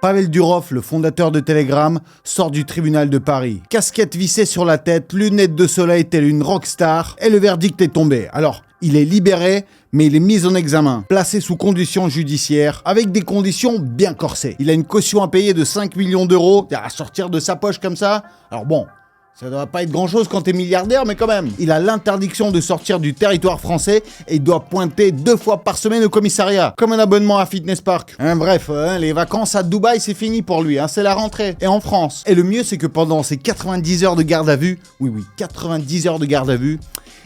Pavel Durov, le fondateur de Telegram, sort du tribunal de Paris. Casquette vissée sur la tête, lunettes de soleil telle une rockstar, et le verdict est tombé. Alors, il est libéré, mais il est mis en examen, placé sous condition judiciaire, avec des conditions bien corsées. Il a une caution à payer de 5 millions d'euros, à sortir de sa poche comme ça. Alors bon, ça ne doit pas être grand-chose quand t'es milliardaire, mais quand même. Il a l'interdiction de sortir du territoire français et il doit pointer 2 fois par semaine au commissariat, comme un abonnement à Fitness Park. Bref, les vacances à Dubaï, c'est fini pour lui, c'est la rentrée. Et en France. Et le mieux, c'est que pendant ces 90 heures de garde à vue, oui, 90 heures de garde à vue,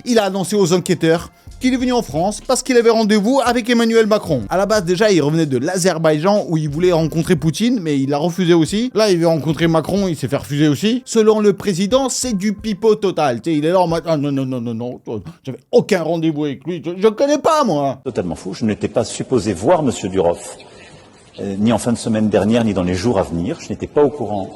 il a annoncé aux enquêteurs qu'il est venu en France parce qu'il avait rendez-vous avec Emmanuel Macron. À la base, déjà, il revenait de l'Azerbaïdjan où il voulait rencontrer Poutine, mais il a refusé aussi. Là, il veut rencontrer Macron, il s'est fait refuser aussi. Selon le président, c'est du pipeau total. Tu sais, il est là en mode ah non, j'avais aucun rendez-vous avec lui, je connais pas moi. Totalement faux. Je n'étais pas supposé voir Monsieur Durov, ni en fin de semaine dernière, ni dans les jours à venir. Je n'étais pas au courant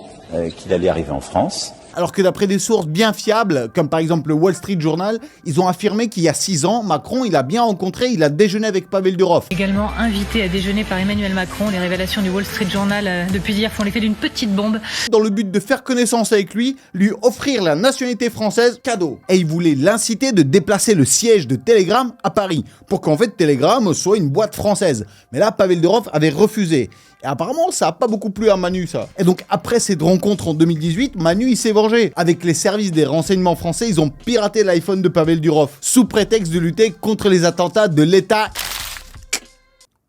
qu'il allait arriver en France. Alors que d'après des sources bien fiables, comme par exemple le Wall Street Journal, ils ont affirmé qu'il y a 6 ans, Macron, il a bien rencontré, il a déjeuné avec Pavel Durov. Également invité à déjeuner par Emmanuel Macron, les révélations du Wall Street Journal depuis hier font l'effet d'une petite bombe. Dans le but de faire connaissance avec lui offrir la nationalité française cadeau. Et il voulait l'inciter de déplacer le siège de Telegram à Paris, pour qu'en fait Telegram soit une boîte française. Mais là, Pavel Durov avait refusé. Et apparemment, ça n'a pas beaucoup plu à Manu, ça. Et donc, après cette rencontre en 2018, Manu, il s'est vengé. Avec les services des renseignements français, ils ont piraté l'iPhone de Pavel Durov, sous prétexte de lutter contre les attentats de l'État.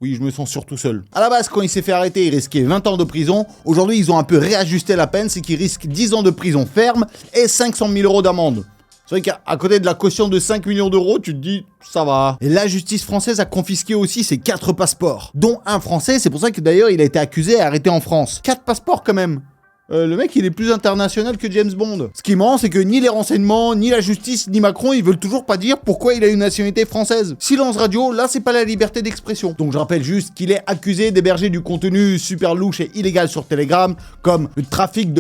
Oui, je me sens surtout seul. À la base, quand il s'est fait arrêter, il risquait 20 ans de prison. Aujourd'hui, ils ont un peu réajusté la peine, c'est qu'il risque 10 ans de prison ferme et 500 000 euros d'amende. C'est vrai qu'à côté de la caution de 5 millions d'euros, tu te dis, ça va. Et la justice française a confisqué aussi ses 4 passeports, dont un français, c'est pour ça que d'ailleurs il a été accusé et arrêté en France. 4 passeports quand même. Le mec, il est plus international que James Bond. Ce qui est marrant, c'est que ni les renseignements, ni la justice, ni Macron, ils veulent toujours pas dire pourquoi il a une nationalité française. Silence radio, là, c'est pas la liberté d'expression. Donc je rappelle juste qu'il est accusé d'héberger du contenu super louche et illégal sur Telegram, comme le trafic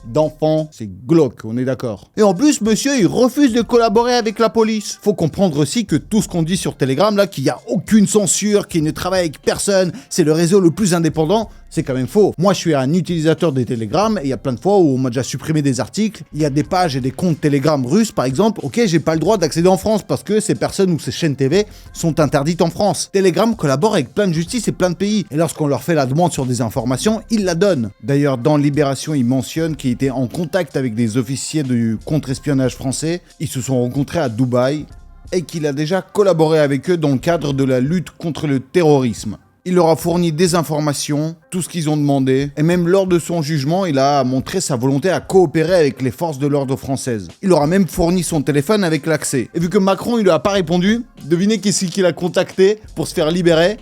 d'enfants, c'est glauque, on est d'accord. Et en plus, monsieur, il refuse de collaborer avec la police. Faut comprendre aussi que tout ce qu'on dit sur Telegram, là, qu'il n'y a aucune censure, qu'il ne travaille avec personne, c'est le réseau le plus indépendant, c'est quand même faux. Moi, je suis un utilisateur des Telegram, et il y a plein de fois où on m'a déjà supprimé des articles, il y a des pages et des comptes Telegram russes, par exemple, ok, j'ai pas le droit d'accéder en France, parce que ces personnes ou ces chaînes TV sont interdites en France. Telegram collabore avec plein de justices et plein de pays, et lorsqu'on leur fait la demande sur des informations, ils la donnent. D'ailleurs, dans Libération, il mentionne qu'il était en contact avec des officiers du contre-espionnage français. Ils se sont rencontrés à Dubaï et qu'il a déjà collaboré avec eux dans le cadre de la lutte contre le terrorisme. Il leur a fourni des informations, tout ce qu'ils ont demandé, et même lors de son jugement, il a montré sa volonté à coopérer avec les forces de l'ordre françaises. Il leur a même fourni son téléphone avec l'accès. Et vu que Macron, il lui a pas répondu, devinez qui c'est qu'il a contacté pour se faire libérer ?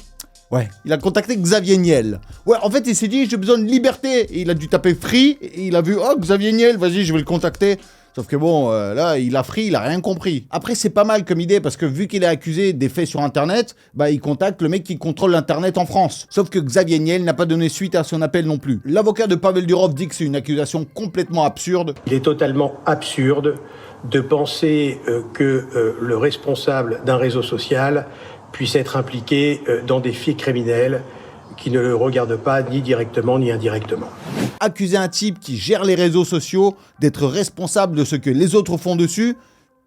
Ouais, il a contacté Xavier Niel. Ouais, en fait, il s'est dit, j'ai besoin de liberté. Et il a dû taper free, et il a vu, oh, Xavier Niel, vas-y, je vais le contacter. Sauf que bon, là, il a free, il a rien compris. Après, c'est pas mal comme idée, parce que vu qu'il est accusé des faits sur Internet, il contacte le mec qui contrôle l'Internet en France. Sauf que Xavier Niel n'a pas donné suite à son appel non plus. L'avocat de Pavel Durov dit que c'est une accusation complètement absurde. Il est totalement absurde de penser que le responsable d'un réseau social puisse être impliqué dans des faits criminels qui ne le regardent pas ni directement ni indirectement. Accuser un type qui gère les réseaux sociaux d'être responsable de ce que les autres font dessus,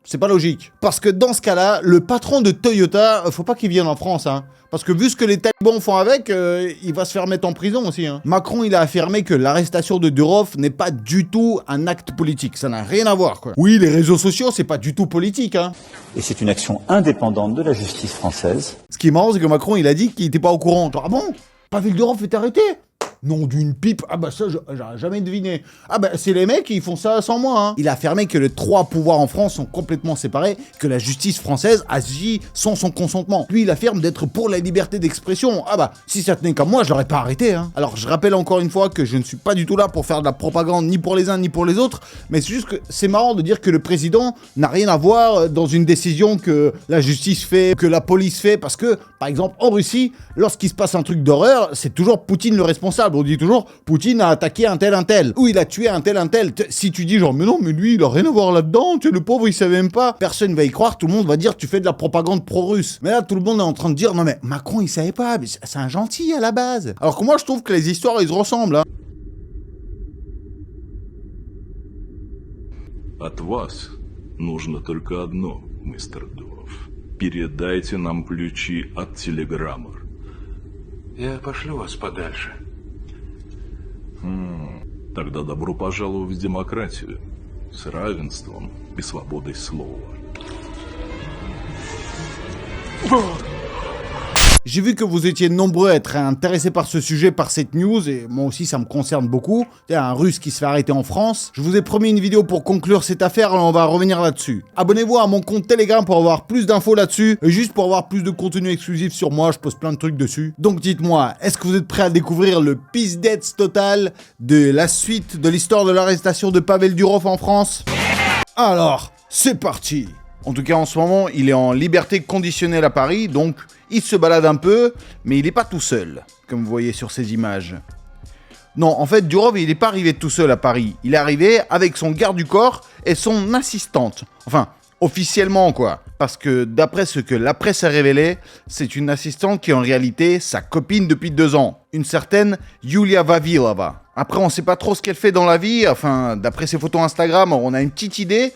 c'est pas logique. Parce que dans ce cas-là, le patron de Toyota, faut pas qu'il vienne en France, Parce que vu ce que les talibans font avec, il va se faire mettre en prison aussi, Macron, il a affirmé que l'arrestation de Durov n'est pas du tout un acte politique. Ça n'a rien à voir, quoi. Oui, les réseaux sociaux, c'est pas du tout politique, Et c'est une action indépendante de la justice française. Ce qui est marrant, c'est que Macron, il a dit qu'il était pas au courant. Genre, ah bon ? Pavel Durov est arrêté ? Nom d'une pipe, ça j'aurais jamais deviné. C'est les mecs qui font ça sans moi. Il a affirmé que les 3 pouvoirs en France sont complètement séparés, que la justice française agit sans son consentement. Lui, il affirme d'être pour la liberté d'expression. Si ça tenait qu'à moi, je l'aurais pas arrêté. Alors je rappelle encore une fois que je ne suis pas du tout là pour faire de la propagande ni pour les uns ni pour les autres, mais c'est juste que c'est marrant de dire que le président n'a rien à voir dans une décision que la justice fait, que la police fait, parce que, par exemple, en Russie, lorsqu'il se passe un truc d'horreur, c'est toujours Poutine le responsable. On dit toujours, Poutine a attaqué un tel, ou il a tué un tel. Si tu dis genre, mais non, mais lui, il a rien à voir là-dedans, tu sais, le pauvre, il savait même pas. Personne va y croire, tout le monde va dire, tu fais de la propagande pro-russe. Mais là, tout le monde est en train de dire, non mais Macron, il savait pas, mais c'est un gentil à la base. Alors que moi, je trouve que les histoires, ils se ressemblent, hein. От вас нужно только одно, мистер Дуров. Передайте нам ключи от телеграммы. Я пошлю вас подальше. Тогда добро пожаловать в демократию с равенством и свободой слова. J'ai vu que vous étiez nombreux à être intéressés par ce sujet, par cette news, et moi aussi ça me concerne beaucoup. Il y a un Russe qui se fait arrêter en France. Je vous ai promis une vidéo pour conclure cette affaire, alors on va revenir là-dessus. Abonnez-vous à mon compte Telegram pour avoir plus d'infos là-dessus, et juste pour avoir plus de contenu exclusif sur moi, je poste plein de trucs dessus. Donc dites-moi, est-ce que vous êtes prêts à découvrir le pizdetz total de la suite de l'histoire de l'arrestation de Pavel Durov en France? Alors, c'est parti! En tout cas, en ce moment, il est en liberté conditionnelle à Paris, donc il se balade un peu, mais il n'est pas tout seul, comme vous voyez sur ces images. Non, en fait, Durov, il n'est pas arrivé tout seul à Paris. Il est arrivé avec son garde du corps et son assistante. Enfin, officiellement, quoi. Parce que d'après ce que la presse a révélé, c'est une assistante qui est en réalité sa copine depuis 2 ans. Une certaine Yulia Vavilova. Après, on sait pas trop ce qu'elle fait dans la vie. Enfin, d'après ses photos Instagram, on a une petite idée.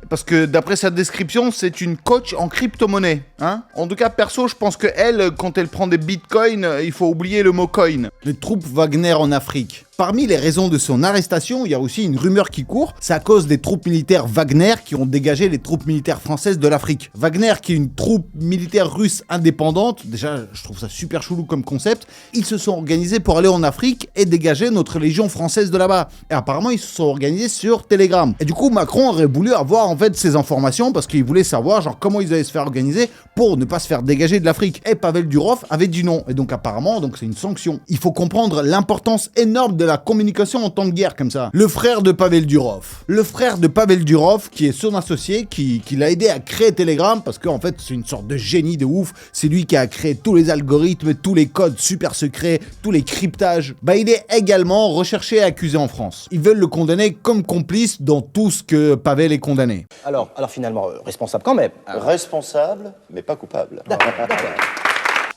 Parce que d'après sa description, c'est une coach en crypto-monnaie. Hein, en tout cas, perso, je pense que elle, quand elle prend des bitcoins, il faut oublier le mot coin. Les troupes Wagner en Afrique. Parmi les raisons de son arrestation, il y a aussi une rumeur qui court. C'est à cause des troupes militaires Wagner qui ont dégagé les troupes militaires françaises de l'Afrique. Wagner, qui est une troupe militaire russe indépendante, déjà, je trouve ça super chelou comme concept. Ils se sont organisés pour aller en Afrique et dégager notre légion française de là-bas. Et apparemment, ils se sont organisés sur Telegram. Et du coup, Macron aurait voulu avoir en fait ces informations parce qu'il voulait savoir genre comment ils allaient se faire organiser pour ne pas se faire dégager de l'Afrique. Et Pavel Durov avait dit non. Et donc apparemment, donc c'est une sanction. Il faut comprendre l'importance énorme de la communication en temps de guerre comme ça. Le frère de Pavel Durov. Le frère de Pavel Durov, qui est son associé, qui l'a aidé à créer Telegram parce qu'en fait, c'est une sorte de génie de ouf. C'est lui qui a créé tous les algorithmes, tous les codes super secrets, tous les cryptages. Bah, il est également recherché et accusé en France. Ils veulent le condamner comme complice dans tout ce que Pavel est condamné. Alors finalement, responsable quand même. Responsable, mais pas coupable. D'accord.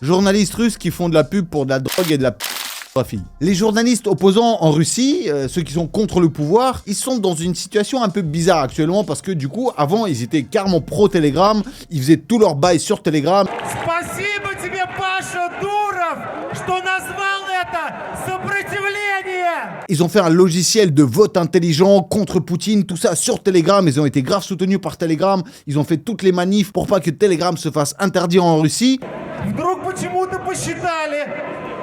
Journalistes russes qui font de la pub pour de la drogue et de la pornographie. Les journalistes opposants en Russie, ceux qui sont contre le pouvoir, ils sont dans une situation un peu bizarre actuellement parce que du coup, avant, ils étaient carrément pro-Telegram, ils faisaient tout leur bail sur Telegram. Спасибо тебе, Паша Дуров, что назвал это сопротивление. Ils ont fait un logiciel de vote intelligent contre Poutine, tout ça sur Telegram. Ils ont été grave soutenus par Telegram. Ils ont fait toutes les manifs pour pas que Telegram se fasse interdire en Russie. Вдруг почему-то посчитали,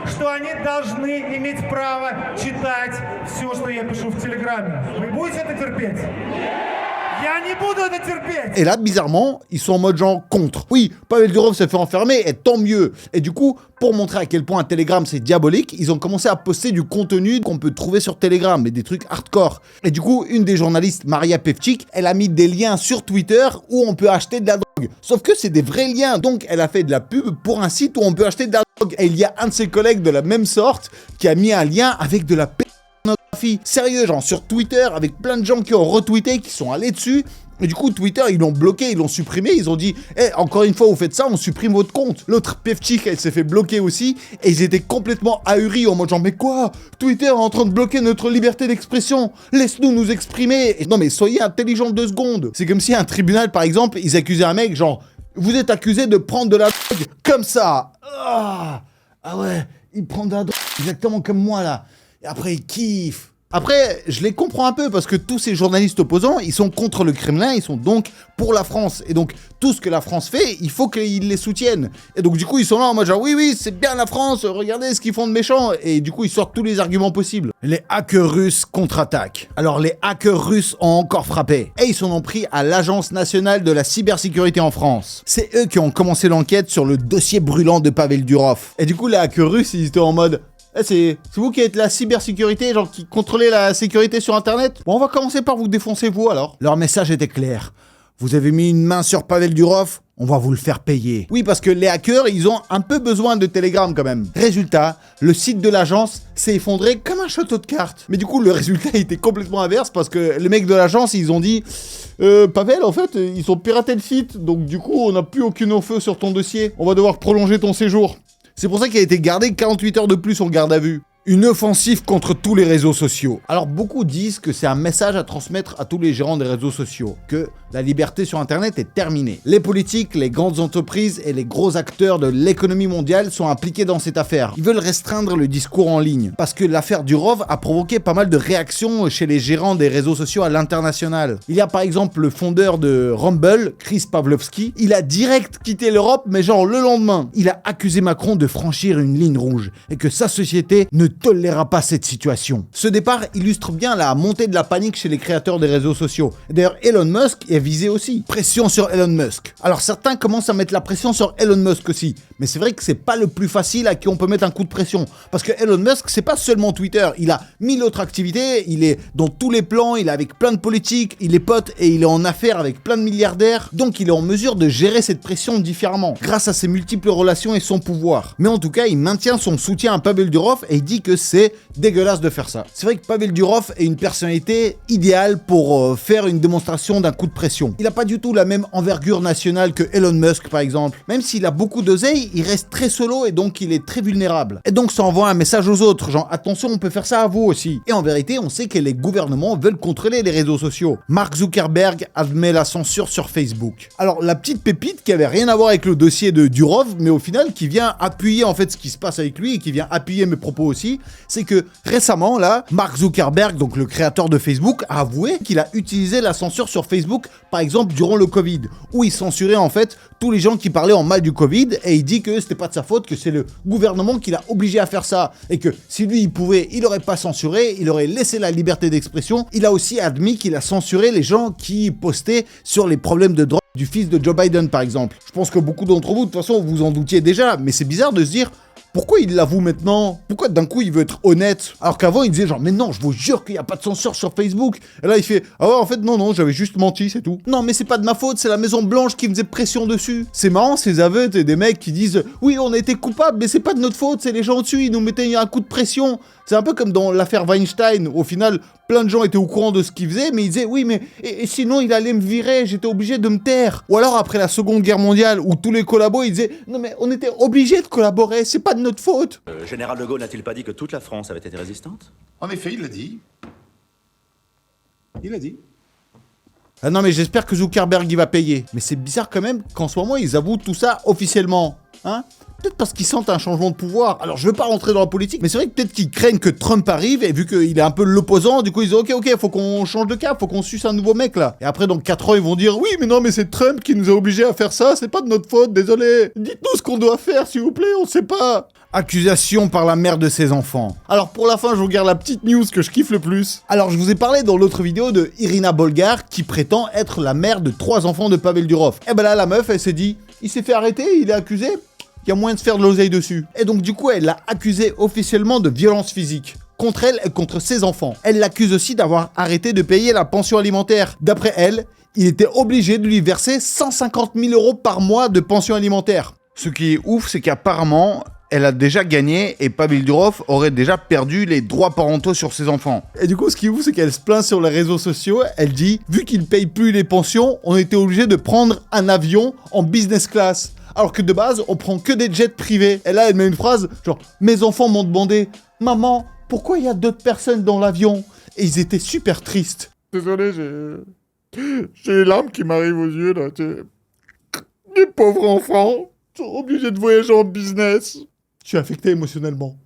что они должны иметь право читать все, что я пишу в Телеграме. Вы будете это терпеть? Я не буду это терпеть. Et là, bizarrement, ils sont en mode genre contre. Oui, Pavel Durov s'est fait enfermer, et tant mieux. Et du coup, pour montrer à quel point Telegram c'est diabolique, ils ont commencé à poster du contenu qu'on peut trouver sur Telegram, mais des trucs hardcore. Et du coup, une des journalistes, Maria Pevchik, elle a mis des liens sur Twitter où on peut acheter de la drogue. Sauf que c'est des vrais liens, donc elle a fait de la pub pour un site où on peut acheter de la drogue. Et il y a un de ses collègues de la même sorte qui a mis un lien avec de la pornographie. Sérieux, genre sur Twitter, avec plein de gens qui ont retweeté, qui sont allés dessus. Et du coup, Twitter, ils l'ont bloqué, ils l'ont supprimé, ils ont dit encore une fois, vous faites ça, on supprime votre compte. L'autre, Pevchik, elle s'est fait bloquer aussi, et ils étaient complètement ahuris en mode genre, mais quoi? Twitter est en train de bloquer notre liberté d'expression, laisse-nous nous exprimer. Et non mais soyez intelligents 2 secondes. C'est comme si un tribunal, par exemple, ils accusaient un mec, genre, vous êtes accusé de prendre de la drogue, comme ça. Ah ouais, il prend de la drogue, exactement comme moi là. Et après, il kiffe. Après, je les comprends un peu parce que tous ces journalistes opposants, ils sont contre le Kremlin, ils sont donc pour la France. Et donc, tout ce que la France fait, il faut qu'ils les soutiennent. Et donc, du coup, ils sont là en mode genre, oui, c'est bien la France, regardez ce qu'ils font de méchant. Et du coup, ils sortent tous les arguments possibles. Les hackers russes contre-attaquent. Alors, les hackers russes ont encore frappé. Et ils s'en ont pris à l'Agence nationale de la cybersécurité en France. C'est eux qui ont commencé l'enquête sur le dossier brûlant de Pavel Durov. Et du coup, les hackers russes, ils étaient en mode... c'est vous qui êtes la cybersécurité, genre qui contrôlez la sécurité sur Internet? Bon, on va commencer par vous défoncer vous alors. Leur message était clair. Vous avez mis une main sur Pavel Durov, On va vous le faire payer. Oui, parce que les hackers, ils ont un peu besoin de Telegram quand même. Résultat, le site de l'agence s'est effondré comme un château de cartes. Mais du coup, le résultat était complètement inverse parce que les mecs de l'agence, ils ont dit Pavel, en fait, ils ont piraté le site, donc du coup, on n'a plus aucune info sur ton dossier. On va devoir prolonger ton séjour. C'est pour ça qu'il a été gardé 48 heures de plus en garde à vue. Une offensive contre tous les réseaux sociaux. Alors beaucoup disent que c'est un message à transmettre à tous les gérants des réseaux sociaux, que la liberté sur Internet est terminée. Les politiques, les grandes entreprises et les gros acteurs de l'économie mondiale sont impliqués dans cette affaire. Ils veulent restreindre le discours en ligne, parce que l'affaire Durov a provoqué pas mal de réactions chez les gérants des réseaux sociaux à l'international. Il y a par exemple le fondeur de Rumble, Chris Pavlovski, il a direct quitté l'Europe, mais genre le lendemain. Il a accusé Macron de franchir une ligne rouge, et que sa société ne tolérera pas cette situation. Ce départ illustre bien la montée de la panique chez les créateurs des réseaux sociaux. D'ailleurs, Elon Musk est visé aussi. Pression sur Elon Musk. Alors certains commencent à mettre la pression sur Elon Musk aussi, mais c'est vrai que c'est pas le plus facile à qui on peut mettre un coup de pression. Parce que Elon Musk, c'est pas seulement Twitter, il a 1000 autres activités, il est dans tous les plans, il est avec plein de politiques, il est pote et il est en affaires avec plein de milliardaires, donc il est en mesure de gérer cette pression différemment, grâce à ses multiples relations et son pouvoir. Mais en tout cas, il maintient son soutien à Pavel Durov et il dit que c'est dégueulasse de faire ça. C'est vrai que Pavel Durov est une personnalité idéale pour faire une démonstration d'un coup de pression. Il a pas du tout la même envergure nationale que Elon Musk par exemple. Même s'il a beaucoup d'oseille, il reste très solo et donc il est très vulnérable. Et donc ça envoie un message aux autres, genre attention, on peut faire ça à vous aussi. Et en vérité, on sait que les gouvernements veulent contrôler les réseaux sociaux. Mark Zuckerberg admet la censure sur Facebook. Alors la petite pépite qui avait rien à voir avec le dossier de Durov, mais au final qui vient appuyer en fait ce qui se passe avec lui et qui vient appuyer mes propos aussi, c'est que récemment là, Mark Zuckerberg, donc le créateur de Facebook, a avoué qu'il a utilisé la censure sur Facebook, par exemple durant le Covid, où il censurait en fait tous les gens qui parlaient en mal du Covid, et il dit que c'était pas de sa faute, que c'est le gouvernement qui l'a obligé à faire ça, et que si lui il pouvait, il aurait pas censuré, il aurait laissé la liberté d'expression. Il a aussi admis qu'il a censuré les gens qui postaient sur les problèmes de drogue du fils de Joe Biden par exemple. Je pense que beaucoup d'entre vous, de toute façon, vous en doutiez déjà, mais c'est bizarre de se dire pourquoi il l'avoue maintenant? Pourquoi d'un coup il veut être honnête? Alors qu'avant il disait genre mais non, je vous jure qu'il n'y a pas de censure sur Facebook. Et là il fait ah ouais en fait non, j'avais juste menti, c'est tout. Non mais c'est pas de ma faute, c'est la Maison Blanche qui me faisait pression dessus. C'est marrant ces aveux des mecs qui disent oui on a été coupables mais c'est pas de notre faute, c'est les gens au-dessus, ils nous mettaient un coup de pression. C'est un peu comme dans l'affaire Weinstein, au final, plein de gens étaient au courant de ce qu'il faisait, mais ils disaient, oui, mais et sinon il allait me virer, j'étais obligé de me taire. Ou alors après la Seconde Guerre mondiale, où tous les collabos, ils disaient, non mais on était obligé de collaborer, c'est pas de notre faute. Général de Gaulle n'a-t-il pas dit que toute la France avait été résistante? En effet, il l'a dit. Il l'a dit. Ah non mais j'espère que Zuckerberg il va payer. Mais c'est bizarre quand même qu'en ce moment ils avouent tout ça officiellement, hein? Peut-être parce qu'ils sentent un changement de pouvoir. Alors je veux pas rentrer dans la politique, mais c'est vrai que peut-être qu'ils craignent que Trump arrive, et vu qu'il est un peu l'opposant, du coup ils disent ok, faut qu'on change de cap, faut qu'on suce un nouveau mec là. Et après dans 4 ans ils vont dire oui mais non mais c'est Trump qui nous a obligés à faire ça, c'est pas de notre faute, désolé. Dites-nous ce qu'on doit faire s'il vous plaît, on sait pas. Accusation par la mère de ses enfants. Alors pour la fin je vous garde la petite news que je kiffe le plus. Alors je vous ai parlé dans l'autre vidéo de Irina Bolgar qui prétend être la mère de 3 enfants de Pavel Durov. Et ben là la meuf elle s'est dit, il s'est fait arrêter, il est accusé, il y a moyen de se faire de l'oseille dessus. Et donc du coup elle l'a accusé officiellement de violence physique contre elle et contre ses enfants. Elle l'accuse aussi d'avoir arrêté de payer la pension alimentaire. D'après elle, il était obligé de lui verser 150 000 € par mois de pension alimentaire. Ce qui est ouf, c'est qu'apparemment elle a déjà gagné et Pavel Durov aurait déjà perdu les droits parentaux sur ses enfants. Et du coup, ce qui est ouf, c'est qu'elle se plaint sur les réseaux sociaux. Elle dit, vu qu'il paye plus les pensions, on était obligé de prendre un avion en business class. Alors que de base, on prend que des jets privés. Et là, elle met une phrase genre, mes enfants m'ont demandé, maman, pourquoi il y a d'autres personnes dans l'avion? Et ils étaient super tristes. Désolé, j'ai les larmes qui m'arrivent aux yeux là. Les pauvres enfants sont obligés de voyager en business. Je suis affecté émotionnellement.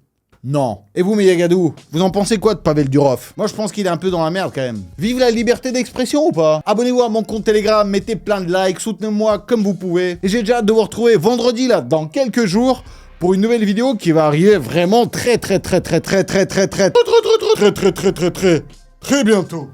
Non. Et vous, Meyagadou, vous en pensez quoi de Pavel Durov? Moi, je pense qu'il est un peu dans la merde, quand même. Vive la liberté d'expression ou pas? Abonnez-vous à mon compte Telegram, mettez plein de likes, soutenez-moi comme vous pouvez. Et j'ai déjà hâte de vous retrouver vendredi, là, dans quelques jours, pour une nouvelle vidéo qui va arriver vraiment très bientôt.